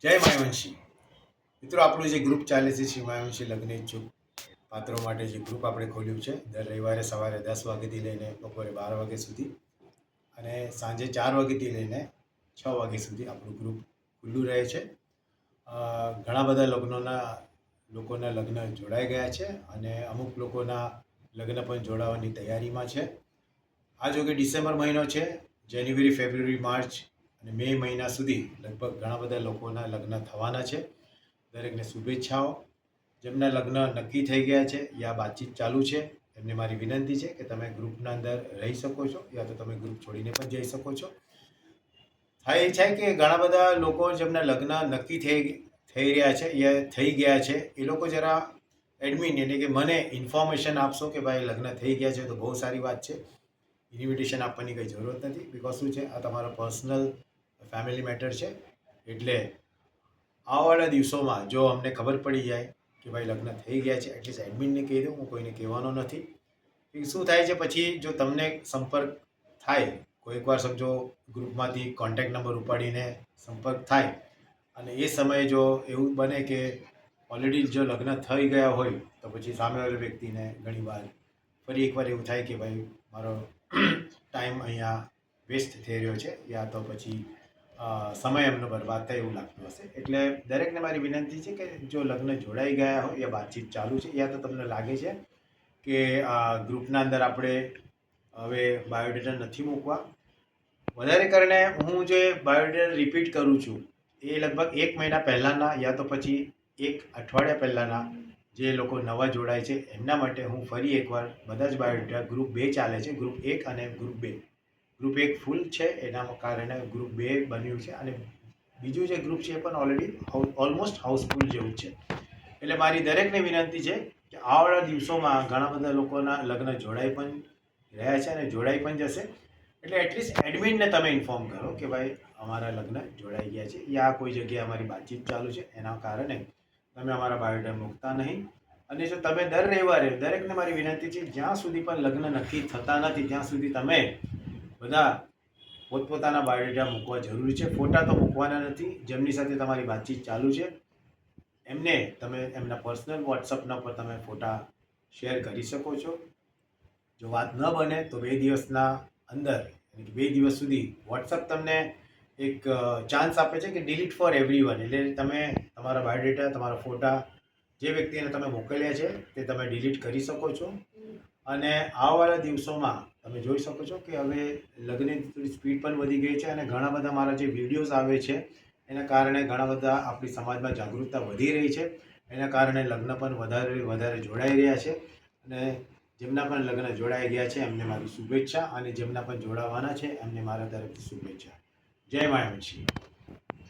જય માયવંશી મિત્રો, આપણું જે ગ્રુપ ચાલે છે શ્રી માયવંશી લગ્ન ઇચ્છુક પાત્રો માટે જે ગ્રુપ આપણે ખોલ્યું છે દર રવિવારે સવારે 10 વાગ્યાથી લઈને બપોરે 12 વાગ્યા સુધી અને સાંજે 4 વાગ્યાથી લઈને 6 વાગ્યા સુધી આપણું ગ્રુપ ખુલ્લું રહે છે. ઘણા બધા લોકોના લગ્ન જોડાઈ ગયા છે અને અમુક લોકોના લગ્ન પણ જોડાવાની તૈયારીમાં છે. આ જો કે ડિસેમ્બર મહિનો છે, જાન્યુઆરી, ફેબ્રુઆરી, માર્ચ અને મે મહિના સુધી લગભગ ઘણા બધા લોકોના લગ્ન થવાના છે. દરેકને શુભેચ્છાઓ. જેમના લગ્ન નક્કી થઈ ગયા છે યા વાતચીત ચાલુ છે, એમને મારી વિનંતી છે કે તમે ગ્રુપના અંદર રહી શકો છો યા તો તમે ગ્રુપ છોડીને પણ જઈ શકો છો. થાય એ છે કે ઘણા બધા લોકો જેમના લગ્ન નક્કી થઈ રહ્યા છે યા થઈ ગયા છે, એ લોકો જરા એડમિન એટલે કે મને ઇન્ફોર્મેશન આપશો કે ભાઈ લગ્ન થઈ ગયા છે તો બહુ સારી વાત છે. ઇન્વિટેશન આપવાની કંઈ જરૂરત નથી. બિકોઝ શું છે, આ તમારો પર્સનલ ફેમિલી મેટર છે. એટલે આવવાવાળા દિવસોમાં જો અમને ખબર પડી જાય કે ભાઈ લગ્ન થઈ ગયા છે, એટલીસ્ટ એડમિનને કહી દઉં, હું કોઈને કહેવાનો નથી. કે શું થાય છે પછી જો તમને સંપર્ક થાય, કોઈકવાર સમજો ગ્રુપમાંથી કોન્ટેક્ટ નંબર ઉપાડીને સંપર્ક થાય અને એ સમયે જો એવું બને કે ઓલરેડી જો લગ્ન થઈ ગયા હોય તો પછી સામેવાળી વ્યક્તિને ઘણીવાર ફરી એકવાર એવું થાય કે ભાઈ મારો ટાઈમ અહીંયા વેસ્ટ થઈ રહ્યો છે યા તો પછી સમય એમનો બરબાદ થાય એવું લાગતું હશે. એટલે દરેકને મારી વિનંતી છે કે જો લગ્ન જોડાઈ ગયા હોય યા વાતચીત ચાલુ છે યા તો તમને લાગે છે કે આ ગ્રુપના અંદર આપણે હવે બાયોડેટા નથી મૂકવા, વધારે કરીને હું જે બાયોડેટા રિપીટ કરું છું એ લગભગ 1 મહિના પહેલાંના યા તો પછી 1 અઠવાડિયા પહેલાંના જે લોકો નવા જોડાય છે એમના માટે હું ફરી એકવાર બધા જ બાયોડેટા ગ્રુપ 2 ચાલે છે, ગ્રુપ 1 અને ગ્રુપ 2. ગ્રુપ 1 ફૂલ છે, એના કારણે ગ્રુપ 2 બન્યું છે અને બીજું જે ગ્રુપ છે એ પણ ઓલરેડી ઓલમોસ્ટ હાઉસફુલ જેવું છે. એટલે મારી દરેકને વિનંતી છે કે આવનારા દિવસોમાં ઘણા બધા લોકોના લગ્ન જોડાઈ પણ રહ્યા છે અને જોડાઈ પણ જશે. એટલે એટલીસ્ટ એડમિનને તમે ઇન્ફોર્મ કરો કે ભાઈ અમારા લગ્ન જોડાઈ ગયા છે યા કોઈ જગ્યાએ અમારી વાતચીત ચાલુ છે, એના કારણે તમે અમારા બાયોડેટા મૂકતા નહીં. અને જો તમે દર રવિવારે, દરેકને મારી વિનંતી છે, જ્યાં સુધી પણ લગ્ન નક્કી થતા નથી ત્યાં સુધી તમે બધા પોતપોતાના બાયોડેટા મૂકવા જરૂરી છે. ફોટા તો મૂકવાના નથી. જેમની સાથે તમારી વાતચીત ચાલુ છે એમને તમે એમના પર્સનલ વોટ્સઅપના પર તમે ફોટા શેર કરી શકો છો. જો વાત ન બને તો 2 દિવસના અંદર એટલે કે 2 દિવસ સુધી વોટ્સઅપ તમને એક ચાન્સ આપે છે કે ડિલીટ ફોર એવરીવન. એટલે તમે તમારા બાયોડેટા, તમારા ફોટા જે વ્યક્તિને તમે મોકલ્યા છે તે તમે ડિલીટ કરી શકો છો. અને આવવાવાળા દિવસોમાં તમે જોઈ શકો છો કે હવે લગ્નની થોડી સ્પીડ પણ વધી ગઈ છે અને ઘણા બધા મારા જે વિડીયોઝ આવે છે એના કારણે ઘણા બધા આપણી સમાજમાં જાગૃતતા વધી રહી છે. એના કારણે લગ્ન પણ વધારે જોડાઈ રહ્યા છે. અને જેમના પણ લગ્ન જોડાઈ ગયા છે એમને મારી શુભેચ્છા અને જેમના પણ જોડાવાના છે એમને મારા તરફથી શુભેચ્છા. જય માયવંશી.